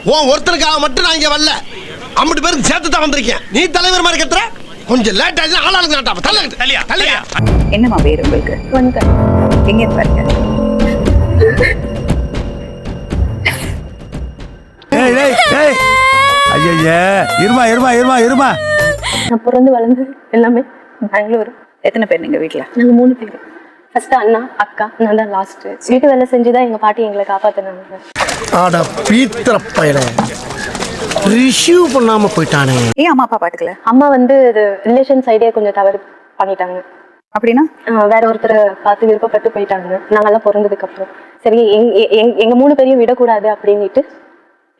உன் ஒருத்தருக்காக மட்டும் நான் இங்க வரல, 50 பேருக்கு சேர்த்து தான் வந்திருக்கேன். நீ தலைவர் மாதிரி கத்துற, கொஞ்சம் லேட் ஆயிடுச்சு. ஆளாளுக்கு நாட்டாம தள்ளியா தள்ளியா. என்னம்மா பேர் உங்களுக்கு? எங்க இருப்பாருங்க? நான் பிறந்து வளர்ந்து எல்லாமே பெங்களூர். எத்தனை பேர் நீங்க வீட்டுல? நாங்க 3 பேர். ஃபர்ஸ்ட் அண்ணா, அக்கா, நான் தான் லாஸ்ட். வீட்டு வேலை செஞ்சுதான் எங்க பாட்டி எங்களை காப்பாத்தினாங்க. ஆட பீத்திர பயலே, ரிசீவ் பண்ணாம போயிட்டானே. ஏன் அம்மா அப்பா பாத்துக்கல? அம்மா வந்து ரிலேஷன் சைடே கொஞ்சம் தவறு பண்ணிட்டாங்க. அப்படின்னா வேற ஒருத்தரை பார்த்து விருப்பப்பட்டு போயிட்டாங்க நாங்கெல்லாம் பிறந்ததுக்கு அப்புறம். சரி எங்க 3 பேரையும் விடக்கூடாது அப்படின்னுட்டு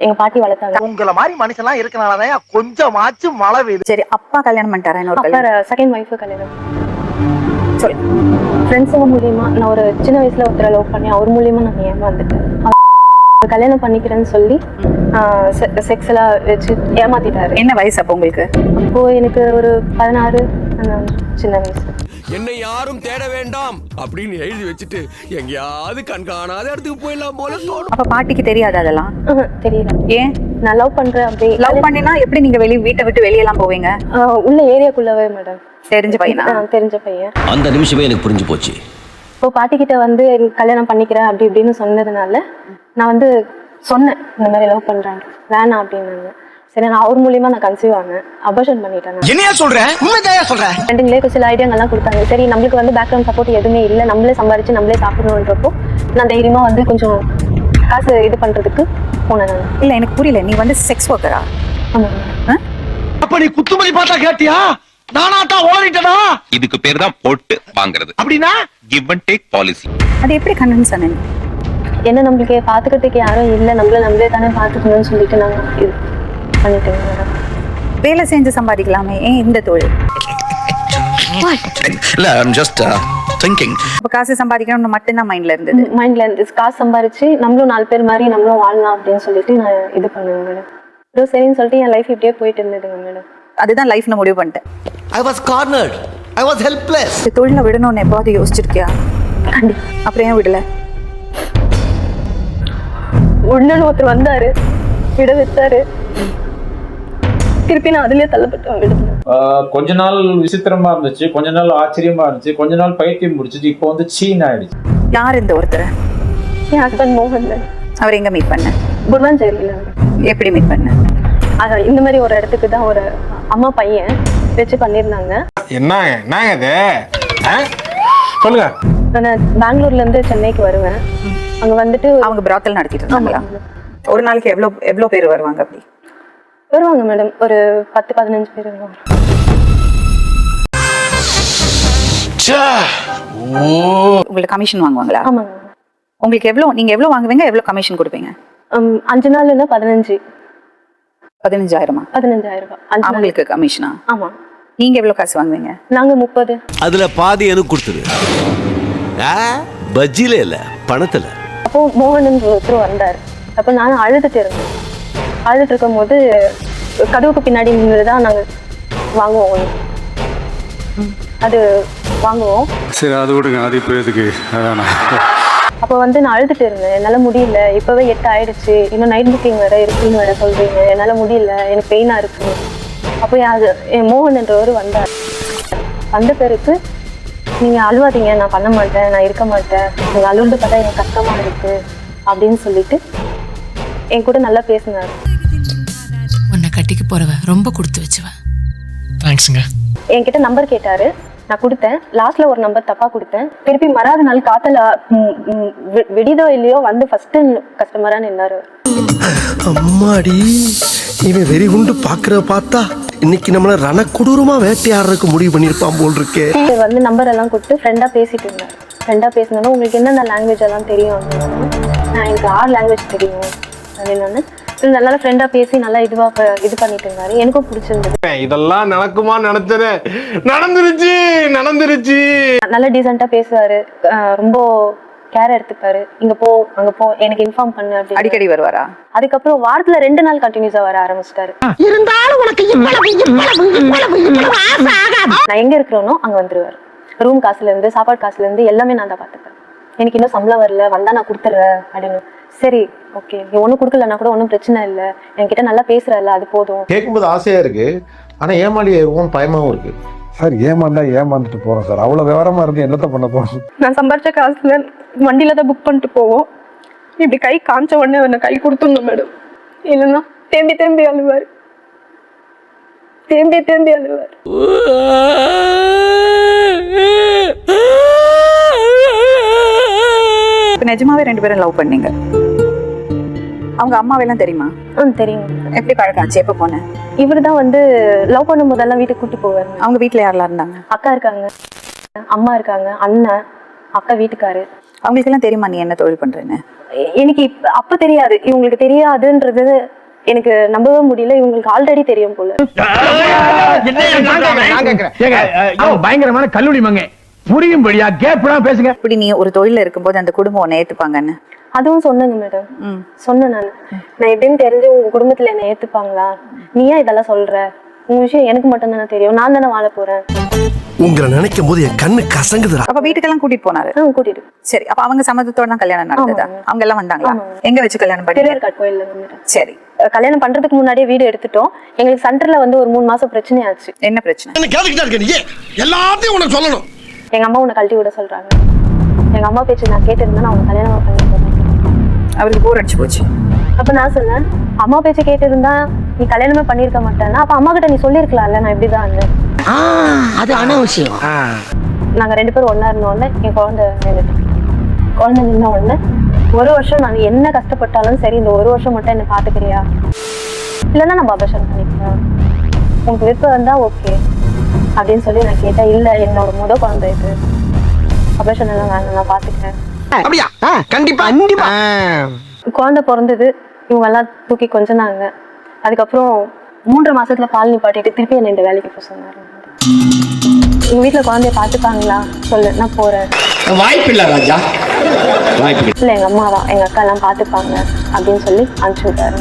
எங்க பாட்டி வளர்த்தாங்க. உங்களை மாதிரி மனுஷன்லாம் இருக்கனாலதான் கொஞ்சமாச்சும் மழை பெய்யுது. சரி, அப்பா கல்யாணம் பண்ணிட்டாரா? அப்பா செகண்ட் ஒய்ஃப் கல்யாணம். சொல்லு. ஃப்ரெண்ட்ஸுங்க மூலியமா நான் ஒரு சின்ன வயசுல ஒருத்தரை லவ் பண்ணி அவர் மூலியமா நான் ஏமாந்துட்டேன். கல்யாணம் பண்ணிக்கிறேன்னு சொல்லி செக்ஸ் எல்லாம் வச்சு ஏமாத்திட்டாரு. என்ன வயசு அப்போ உங்களுக்கு? அப்போ எனக்கு ஒரு 16, சின்ன வயசு. என்னை யாரும் தேட வேண்டாம் அப்படின்னு எழுதி வச்சுட்டு எங்கேயாவது கண்காணாத இடத்துக்கு போயிடலாம் போல தோணும். அப்ப பாட்டிக்கு தெரியாது அதெல்லாம்? தெரியல. ஏன்? நான் லவ் பண்றேன். அப்படி லவ் பண்ணினா எப்படி நீங்க வீட்டை விட்டு வெளியெல்லாம் போவீங்க? உள்ள ஏரியாக்குள்ளவே மேடம். தெரிஞ்ச பையனா? தெரிஞ்ச பையன். அந்த நிமிஷமே எனக்கு புரிஞ்சு போச்சு. இப்போ பாட்டி கிட்ட வந்து கல்யாணம் பண்ணிக்கிறேன் அப்படி இப்படின்னு சொன்னதுனால நான் வந்து சொன்னேன், இந்த மாதிரி லவ் பண்றேன் வேணாம் அப்படின்னாங்க. சரி, நான் அவர் மூலியமா நான் கன்சீவ் ஆனேன், அபார்ஷன் பண்ணிட்டேன். என்னையா சொல்றேன்? உண்மையா சொல்றேன்? ரெண்டுங்களே சில ஐடியாங்கள்லாம் கொடுத்தாங்க. சரி, நம்மளுக்கு வந்து பேக்ரவுண்ட் சப்போர்ட் எதுவுமே இல்லை, நம்மளே சம்பாரிச்சு நம்மளே சாப்பிடணுன்றப்போ நான் தைரியமா வந்து கொஞ்சம் காசு இது பண்றதுக்கு போனேன். நான் இல்ல, எனக்கு புரியல. நீ வந்து செக்ஸ் ஒர்க்கரா? ஆமாங்க. அப்ப நீ குத்துமதி பார்த்தா கேட்டியா? நானாட்டா ஓடிட்டடா. இதுக்கு பேர் தான் போட்டு வாங்குறது. அப்படின்னா கிவ் அண்ட் டேக் பாலிசி. அது எப்படி கன்வின்ஸ் ஆனீங்க? என்ன, நம்மளுக்கு பாத்துக்கிறதுக்கு யாரும் இல்லை, நம்மளே தானே பாத்துக்கணும்னு சொல்லிட்டு நாங்க இது பண்ணிட்டேங்க மேடம். வேலை செஞ்சு சம்பாதிக்கலாமே, ஏன் இந்த தொழில்? இல்ல, I'm just thinking. அப்ப காசு சம்பாதிக்கணும்னு மட்டும்தான் மைண்ட்ல இருந்தது? மைண்ட்ல இருந்து காசு சம்பாரிச்சு நம்மளும் 4 பேர் மாதிரி நம்மளும் வாழலாம் அப்படின்னு சொல்லிட்டு நான் இது பண்ணுவேன் மேடம். சரின்னு சொல்லிட்டு என் லைஃப் இப்படியே போயிட்டு இருந்ததுங்க மேடம். அதுதான் லைஃப்னு முடிவு பண்ணிட்டேன். I was cornered, I was helpless. இந்த தொழில விடணும்னு எப்போது யோசிச்சிருக்கியா? அப்புறம் ஏன் விடல? ஒன்னு ஒருத்தர் வந்தாரு, விட வச்சாரு, திருப்பி நான் அதுலயே தள்ளப்பட்டு விடுவேன். கொஞ்ச நாள் விசித்திரமா இருந்துச்சு, கொஞ்ச நாள் ஆச்சரியமா இருந்துச்சு, கொஞ்ச நாள் பைத்தியம் முடிச்சிச்சு, இப்போ வந்து சீன் ஆயிடுச்சு. யார் இந்த ஒருத்தர்? என் ஹஸ்பண்ட் மோகன். அவர் எங்க மீட் பண்ண? குருவாஞ்சேரியில. எப்படி மீட் பண்ண? இந்த மாதிரி ஒரு இடத்துக்கு தான் ஒரு அம்மா பையன் வச்சு பண்ணிருந்தாங்க. என்னங்க சொல்லுங்க. நான் பெங்களூர்ல இருந்து சென்னைக்கு வருவேன். அங்க வந்துட்டு அவங்க பிராத்தல் நடத்திட்டு இருந்தாங்களா? ஒரு நாளைக்கு எவ்வளவு பேர் வருவாங்க? அப்படி வருவாங்க மேடம், ஒரு 10-15 பேர் வருவாங்க. உங்களுக்கு கமிஷன் வாங்குவாங்களா? ஆமாங்க. உங்களுக்கு நீங்க எவ்வளவு வாங்குவீங்க, எவ்வளவு கமிஷன் கொடுப்பீங்க? 5 நாள்னா 15. 15,000? 15,000 ரூபாய் அவங்களுக்கு கமிஷனா? ஆமா. நீங்க எவ்வளவு காசு வாங்குவீங்க? நாங்க 30. அதுல பாதி எனக்கு கொடுத்துரு. பஜ்ஜில இல்ல, பணத்துல. அப்போ மோகன் ஒருத்தர் வந்தாரு. அப்போ நானும் அழுதுட்டு இருக்கும் போது கதவுக்கு பின்னாடி நின்றுதான் நாங்க வாங்குவோம். அது வாங்குவோம். சரி, அது விடுங்க, அது இப்போ எதுக்கு? அப்போ வந்து நான் அழுதுட்டு இருந்தேன். என்னால் முடியல, இப்போவே 8 ஆயிடுச்சு, இன்னும் நைட் புக்கிங் வேற இருக்குன்னு வேற சொல்றீங்க, என்னால் முடியல, எனக்கு பெயினா இருக்கு. அப்போ என் மோகன் என்றவர் வந்தார். வந்த பிறகு நீங்க அழுவாதீங்க, நான் பண்ண மாட்டேன், நான் இருக்க மாட்டேன், நீங்க அழுது பார்த்தா எனக்கு கஷ்டமா இருக்கு அப்படின்னு சொல்லிட்டு என் கூட நல்லா பேசினாரு. உன்னை கட்டிக்கு போறவ ரொம்ப கொடுத்து வச்சுவ. தேங்க்ஸ்ங்க. என்கிட்ட நம்பர் கேட்டாரு, நான் கொடுத்தேன். லாஸ்ட்ல ஒரு நம்பர் தப்பா கொடுத்தேன். திருப்பி மறாத நாள் காத்தல விடிதோ இல்லையோ வந்து ஃபர்ஸ்ட் கஸ்டமரா நின்னாரு. அம்மாடி, இவன் வெறி குண்டு பாக்குற பார்த்தா இன்னைக்கு நம்மள ரணக்கொடூரமா வேட்டையாடுறதுக்கு முடிவு பண்ணிருப்பான் போல் இருக்கே. வந்து நம்பர் எல்லாம் கொடுத்து ஃப்ரெண்டா பேசிட்டு இருந்தேன். ஃப்ரெண்டா பேசினாலும் உங்களுக்கு என்னென்ன லாங்குவேஜ் எல்லாம் தெரியும் அப்படின்னு. நான் எனக்கு 6 லாங்குவேஜ் தெரியும் அப்படின்னு. நல்லா ஃப்ரெண்டா பேசி நல்லா இது பண்ணிட்டு இருந்தாரு. எனக்கும் பிடிச்சிருந்தது. இதெல்லாம் நடக்குமா? நடந்துருச்சு. நல்லா டீசெண்டா பேசுவாரு, ரொம்ப கேர் எடுத்துப்பாரு. இங்க போ அங்க போ, எனக்கு இன்ஃபார்ம் பண்ணு அப்படி. அடிக்கடி வருவாரா? அதுக்கப்புறம் வாரத்துல 2 நாள் கண்டினியூஸா வர ஆரம்பிச்சிட்டாரு. நான் எங்க இருக்கிறோனோ அங்க வந்துருவாரு. ரூம் காசுல இருந்து சாப்பாடு காசுல இருந்து எல்லாமே நான் தான் பாத்துப்பேன். எனக்கு இன்னும் சம்பளம் வரல, வந்தா நான் கொடுத்துறேன் அப்படின்னு. சரி ஓகே நீ ஒன்றும் கொடுக்கலன்னா கூட ஒன்றும் பிரச்சனை இல்லை, என்கிட்ட நல்லா பேசுறல்ல அது போதும். கேட்கும்போது ஆசையா இருக்கு, ஆனா ஏமாளி இருக்கும் பயமாவும் இருக்கு. சார் ஏமாந்தா ஏமாந்துட்டு போறோம் சார், அவ்வளவு விவரமா இருக்கு, என்னத்த பண்ண போறோம்? நான் சம்பாரிச்ச காசுல வண்டியில தான் புக் பண்ணிட்டு போவோம். இப்படி கை காமிச்ச உடனே அவனை கை கொடுத்துடணும் மேடம், இல்லைன்னா தேம்பி தேம்பி அழுவார், தேம்பி தேம்பி அழுவார். நிஜமாவே 2 பேரும் லவ் பண்ணீங்க? அவங்க அம்மாவெல்லாம் தெரியுமா? தெரியும். எப்படி பழக்காச்சு? எப்ப போன? இவர் தான் வந்து லவ் பண்ணும் போதெல்லாம் வீட்டுக்கு கூட்டி போவார். அவங்க வீட்டுல யாரெல்லாம் இருந்தாங்க? அக்கா இருக்காங்க, அம்மா இருக்காங்க, அண்ணன், அக்கா வீட்டுக்காரு. அவங்களுக்கு எல்லாம் தெரியுமா நீ என்ன தொழில் பண்றேன்னு? எனக்கு அப்ப தெரியாது, இவங்களுக்கு தெரியாதுன்றது எனக்கு நம்பவே முடியல. இவங்களுக்கு ஆல்ரெடி தெரியும் போல. பயங்கரமான கல்லூரி மங்க புரியும்படியா கேப்டா பேசுங்க. இப்படி நீ ஒரு தொழில இருக்கும்போது அந்த குடும்பம் உன்னை ஏத்துப்பாங்கன்னு அதுவும் சொன்னேங்க மேடம். சொன்னேன் நான் எப்படின்னு தெரிஞ்சு உங்க குடும்பத்துல என்ன ஏத்துப்பாங்களா? நீ ஏன் இதெல்லாம் சொல்ற? உங்க விஷயம் எனக்கு மட்டும் தானே தெரியும், நான் தானே வாழ போறேன். உங்களை நினைக்கும் போது என் கண்ணு கசங்குதுடா. அப்ப வீட்டுக்கெல்லாம் கூட்டிட்டு போனாரு? கூட்டிட்டு. சரி, அப்ப அவங்க சம்மதத்தோட தான் கல்யாணம் நடந்ததா? அவங்க எல்லாம் வந்தாங்களா? எங்க வச்சு கல்யாணம் பண்ணி? பெரியார் கோயில்ல. சரி, கல்யாணம் பண்றதுக்கு முன்னாடியே வீடு எடுத்துட்டோம். எங்களுக்கு சென்டர்ல வந்து ஒரு 3 மாசம் பிரச்சனை ஆச்சு. என்ன பிரச்சனை? எல்லாத்தையும் உனக்கு சொல்லணும். எங்க அம்மா உன்னை கழட்டி விட சொல்றாங்க. எங்க அம்மா பேச்சு நான் கேட்டிருந்தேன், நான் உனக்கு கல்யாணம் பண்ணிருந்தேன். அவருக்கு போர் அடிச்சு போச்சு. அப்ப நான் சொன்னேன், அம்மா பேச்சு கேட்டு இருந்தா நீ கல்யாணமே பண்ணிருக்க மாட்டேன்னா அப்ப அம்மா கிட்ட நீ சொல்லிருக்கலாம்ல நான் இப்படிதான். அது அனாவசியம். நாங்க 2 பேரும் ஒன்னா இருந்தோடனே என் குழந்தை நின்ன உடனே 1 வருஷம் நான் என்ன கஷ்டப்பட்டாலும் சரி, இந்த 1 வருஷம் மட்டும் என்ன பாத்துக்கிறியா, இல்லைன்னா நம்ம அபர்ஷன் பண்ணிக்கலாம், உனக்கு விருப்பம் இருந்தா ஓகே அப்படின்னு சொல்லி நான் கேட்டேன். இல்ல என்னோட முத குழந்தை இது, அபர்ஷன் எல்லாம் வேணும், நான் பாத்துக்கிறேன். அப்படியா? கண்டிப்பா கண்டிப்பா. குழந்தை பிறந்தது, இவங்க எல்லாம் தூக்கி கொஞ்சினாங்க. அதுக்கப்புறம் 3 மாசத்துல பால் நிப்பாட்டிட்டு திருப்பி என்ன இந்த வேலைக்கு போக சொன்னாரு. எங்க வீட்டுல குழந்தைய பாத்துப்பாங்களா சொல்லு, நான் போறேன். வாய்ப்பு இல்ல ராஜா, இல்ல எங்க அம்மாவா எங்க அக்கா எல்லாம் பாத்துப்பாங்க அப்படின்னு சொல்லி அனுப்பிச்சு விட்டாரு.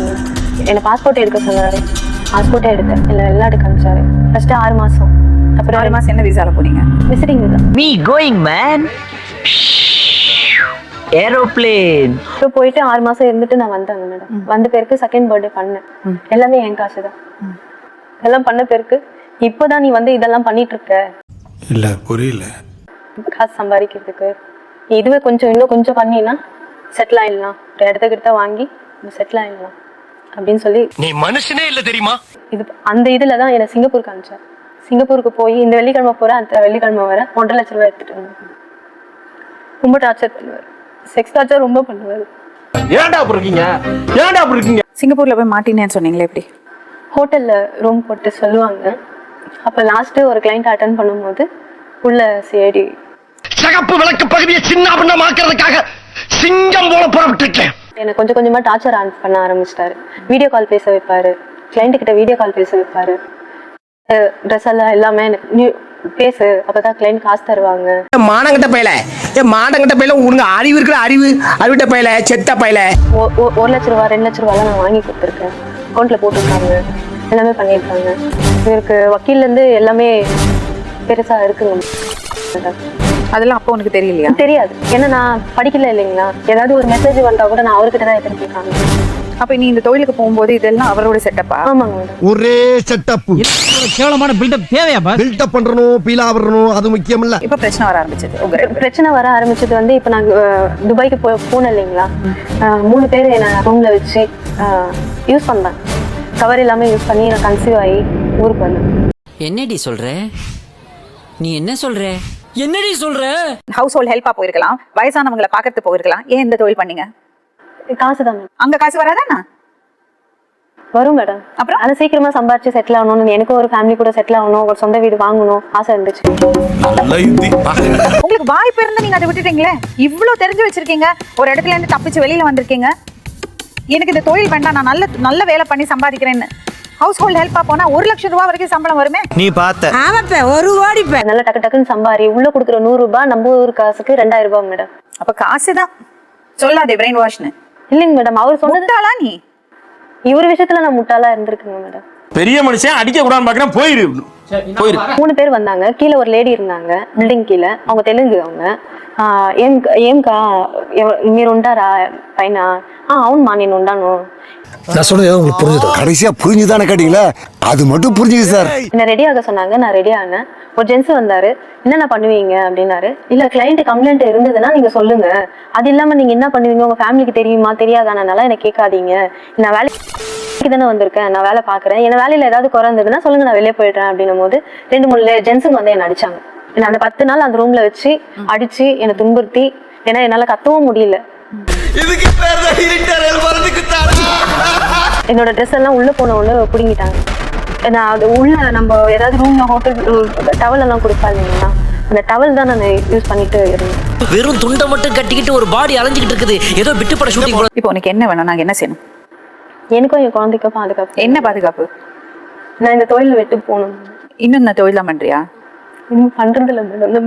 என்ன பாஸ்போர்ட் எடுக்க சொன்னாரு, பாஸ்போர்ட்டே எடுத்தேன். இல்ல வெளிநாடு காமிச்சாரு. ஃபர்ஸ்ட் 6 மாசம், அப்புறம் 6 மாசம் என்ன விசால போனீங்க? Visiting visa. Me going man aeroplane. போயிட்டு 6 மாசம் இருந்துட்டு நான் வந்தேங்க மேடம். வந்த பேருக்கு செகண்ட் பர்த்டே பண்ணேன். எல்லாமே என் காசு தான். எல்லாம் பண்ண பேருக்கு இப்பதான் நீ வந்து இதெல்லாம் பண்ணிட்டு இருக்க. இல்ல புரியல. காசு சம்பாதிக்கிறதுக்கு இதுவே கொஞ்சம் இன்னும் கொஞ்சம் பண்ணினா செட்டில் ஆயிடலாம், ஒரு இடத்துக்கிட்ட வாங்கி செட்டில் ஆயிடலாம் அப்படின்னு சொல்லி. நீ மனுஷனே இல்ல தெரியுமா? இது அந்த இதுல தான் என்னை சிங்கப்பூருக்கு அனுப்பிச்சார். சிங்கப்பூருக்கு போய் இந்த வெள்ளிக்கிழமை போறேன், அந்த வெள்ளிக்கிழமை வர 1.5 லட்ச ரூபாய் எடுத்துட்டு வந்தேன். ரொம்ப டார்ச்சர் பண்ணுவார், செக்ஸ் டார்ச்சர் ரொம்ப பண்ணுவார். ஏன்டா இருக்கீங்க, ஏன்டா இருக்கீங்க? சிங்கப்பூர்ல போய் மாட்டினேன்னு சொன்னீங்களே, எப்படி? ஹோட்டல்ல ரூம் போட்டு சொல்லுவாங்க. அப்ப லாஸ்ட் ஒரு கிளைண்ட் அட்டென்ட் பண்ணும்போது உள்ள சிஐடி சகப்பு விளக்கு பகுதியை சின்ன பண்ணமாக்குறதுக்காக சிங்கம் போல புறப்பட்டுருக்கேன். என்னை கொஞ்சம் கொஞ்சமா டார்ச்சர் பண்ண ஆரம்பிச்சிட்டாரு. வீடியோ கால் பேச வைப்பாரு, கிளைண்ட் கிட்ட வீடியோ கால் பேச வைப்பாரு. ட்ரெஸ் எல்லாம் எல்லாமே பேசு, அப்பதான் கிளைண்ட் காசு தருவாங்க. மானங்கிட்ட பையல, மானங்கிட்ட பையல, உனக்கு அறிவு இருக்கிற அறிவிட்ட பையல, செத்த பையல. 1 லட்ச ரூபா 2 லட்ச ரூபாய் நான் வாங்கி கொடுத்துருக்கேன். அக்கௌண்ட்ல போட்டுருக்காங்க, எல்லாமே பண்ணியிருக்காங்க. இவருக்கு வக்கீல்ல இருந்து எல்லாமே பெருசா இருக்குங்க. அதெல்லாம் அப்போ உனக்கு தெரியலையா? தெரியாது, ஏன்னா நான் படிக்கல இல்லைங்களா. ஏதாவது ஒரு மெசேஜ் வந்தா கூட நான் அவர்கிட்ட தான் எடுத்துருக்காங்க. அப்ப நீ இந்த தொழிலுக்கு போகும்போது இதெல்லாம் அவரோட செட்டப்பா? ஆமாங்க மேடம். ஒரே செட்டப். கேவலமான பில்டப் தேவையா? பில்டப் பண்றணும், பீலா வரணும், அது முக்கியம் இல்ல. இப்ப பிரச்சனை வர ஆரம்பிச்சது. பிரச்சனை வர ஆரம்பிச்சது வந்து இப்ப நாங்க துபாய்க்கு போனோம் இல்லைங்களா. 3 பேர் என்ன ரூம்ல வச்சு யூஸ் பண்ணேன். கவர் எல்லாமே யூஸ் பண்ணி நான் கன்சீவ் ஆகி ஊருக்கு வந்தேன். என்னடி சொல்ற? நீ என்ன சொல்ற? என்னடி சொல்ற? ஹவுஸ் ஹோல்ட் ஹெல்ப்பா போயிருக்கலாம், வயசானவங்களை பாக்கிறதுக்கு போயிருக்கலாம். ஏன் இந்த தொழில் பண்ணீங்க? காசு தான் மேடம். அங்க காசு வராதானா? வரும் மேடம். அப்புறம் அதை சீக்கிரமா சம்பாரிச்சு செட்டில் ஆகணும், எனக்கு ஒரு ஃபேமிலி கூட செட்டில் ஆகணும், ஒரு சொந்த வீடு வாங்கணும் ஆசை இருந்துச்சு. உங்களுக்கு வாய்ப்பு இருந்து நீங்க அதை விட்டுட்டீங்களே. இவ்வளவு தெரிஞ்சு வச்சிருக்கீங்க, ஒரு இடத்துல இருந்து தப்பிச்சு வெளியில வந்திருக்கீங்க. எனக்கு இந்த தொழில் வேண்டாம், நான் நல்ல வேலை பண்ணி சம்பாதிக்கிறேன்னு ஹவுஸ் ஹோல்ட் ஹெல்ப்பா போனா 1 லட்சம் ரூபாய் வரைக்கும் சம்பளம் வருமே. நீ பார்த்த ஆமாப்ப 1 கோடி நல்லா டக்கு டக்குன்னு சம்பாரி. உள்ள கொடுக்குற 100 ரூபாய் நம்ம ஊர் காசுக்கு 2000 ரூபாய் மேடம். அப்ப காசுதான் சொல்லாதே பிரெயின் வாஷ்னு. இல்லைங்க மேடம், அவர் சொன்னதாலா நீ இவர் விஷயத்துல நான் முட்டாளா இருந்திருக்குங்க மேடம். பெரிய மனுஷன் அடிக்க கூடாதுன்னு பாக்குறேன், போயிரு 3 பேர் வந்தாங்க. கீழே ஒரு லேடி இருந்தாங்க, பில்டிங் கீழே. அவங்க தெலுங்கு. அவங்க ఏంకా మీరు ఉంటారా పైన? అవునమ్మా నేను ఉన్నాను. நான் சொன்னது உங்களுக்கு புரிஞ்சுது? கடைசியா புரிஞ்சுதானே கேட்டீங்களா? அது மட்டும் புரிஞ்சுது சார். என்ன ரெடி ஆக சொன்னாங்க. நான் ரெடி ஆனேன். ஒரு ஜென்ஸ் வந்தாரு. என்னென்ன பண்ணுவீங்க அப்படின்னாரு. இல்ல கிளைண்ட் கம்ப்ளைண்ட் இருந்ததுன்னா நீங்க சொல்லுங்க, அது இல்லாம நீங்க என்ன பண்ணுவீங்க உங்க ஃபேமிலிக்கு தெரியுமா தெரியாதானால என்ன கேட்காதீங்க. நான் வேலைக்கு தானே வந்திருக்கேன், நான் வேலை பாக்குறேன், என் வேலையில ஏதாவது குறை இருந்ததுன்னா சொல்லுங்க, நான் வெளியே போயிடுறேன் அப்படின்னும் போது 2-3 ஜென்ஸுங்க வந்து என்ன அடிச்சாங்க. என்ன அந்த 10 நாள் அந்த ரூம்ல வச்சு அடிச்சு என்னை துன்புறுத்தி, ஏன்னா என்னால கத்தவும் முடியல. என்னோட ட்ரெஸ் எல்லாம் உள்ள போன உள்ள புடுங்கிட்டாங்க. நான் அது உள்ள நம்ம ஏதாவது ரூம்ல ஹோட்டல் டவல் எல்லாம் கொடுப்பா இல்லைங்களா, அந்த டவல் தான் நான் யூஸ் பண்ணிட்டு இருந்தேன். வெறும் துண்டை மட்டும் கட்டிக்கிட்டு ஒரு பாடி அலைஞ்சிக்கிட்டு இருக்குது. ஏதோ விட்டுப்பட ஷூட்டிங். இப்போ உனக்கு என்ன வேணும்? நாங்க என்ன செய்யணும்? எனக்கும் என் குழந்தைக்கும் பாதுகாப்பு. என்ன பாதுகாப்பு? நான் இந்த தொழில விட்டு போகணும். இன்னும் நான் தொழிலாம் பண்றியா? இன்னும் பண்றதில்ல மேடம். அந்த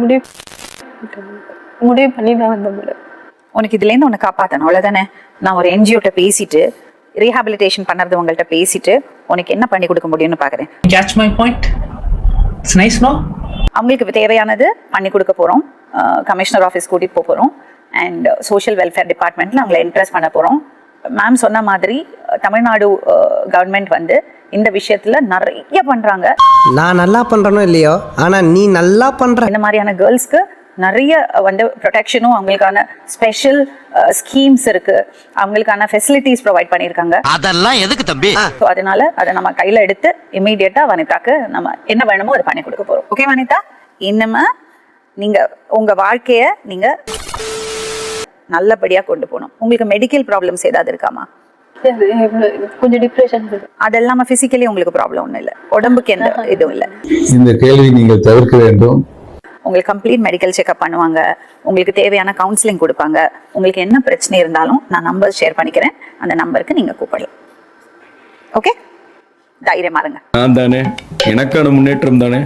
முடிவு பண்ணி தான் வந்த மேடம். உனக்கு இதுல இருந்து உன்னை காப்பாத்தணும், அவ்வளவுதானே? நான் ஒரு என்ஜிஓட்ட பேசிட்டு ரீஹாபிலிட்டேஷன் பண்ணறது உங்கள்கிட்ட பேசிட்டு உனக்கு என்ன பண்ணி கொடுக்க முடியும்னு பாக்குறேன். Catch my point. It's nice no. அவங்களுக்கு தேவையானது பண்ணி கொடுக்க போறோம். கமிஷனர் ஆஃபீஸ் கூட்டிட்டு போறோம். அண்ட் சோஷியல் வெல்ஃபேர் டிபார்ட்மெண்ட்ல அவங்களை இன்ட்ரெஸ்ட் பண்ண போறோம். மேம் சொன்ன மாதிரி தமிழ்நாடு கவர்மெண்ட் வந்து இந்த விஷயத்துல நிறைய பண்றாங்க. நான் நல்லா பண்றேனோ இல்லையோ, ஆனா நீ நல்லா பண்ற. இந்த மாதிரியான கேர்ள்ஸ்க்கு நிறைய வந்து ப்ரொடெக்ஷனும், அவங்களுக்கான ஸ்பெஷல் ஸ்கீம்ஸ் இருக்கு, அவங்களுக்கான ஃபெசிலிட்டிஸ் ப்ரொவைட் பண்ணியிருக்காங்க. அதெல்லாம் எதுக்கு தம்பி? அதனால அதை நம்ம கையில எடுத்து இமீடியட்டா வனிதாக்கு நம்ம என்ன வேணுமோ அதை பண்ணி கொடுக்க போறோம். ஓகே வனிதா, இன்னுமே நீங்க உங்க வாழ்க்கைய நீங்க நல்லபடியா கொண்டு போகணும். உங்களுக்கு மெடிக்கல் ப்ராப்ளம்ஸ் ஏதாவது இருக்காமா? கொஞ்சம் டிப்ரெஷன். அதெல்லாம் பிசிக்கலி உங்களுக்கு ப்ராப்ளம் ஒன்றும் இல்லை, உடம்புக்கு எந்த இதுவும் இல்லை. இந்த கேள்வி நீங்கள் தவிர்க்க வேண்டும். உங்களுக்கு கம்ப்ளீட் மெடிக்கல் செக்அப் பண்ணுவாங்க, உங்களுக்கு தேவையான கவுன்சிலிங் கொடுப்பாங்க. உங்களுக்கு என்ன பிரச்சனை இருந்தாலும் நான் நம்பர் ஷேர் பண்ணிக்கிறேன், அந்த நம்பருக்கு நீங்க கூப்பிடலாம். ஓகே, தைரியமா இருங்க. நான் தானே, எனக்கான முன்னேற்றம் தானே.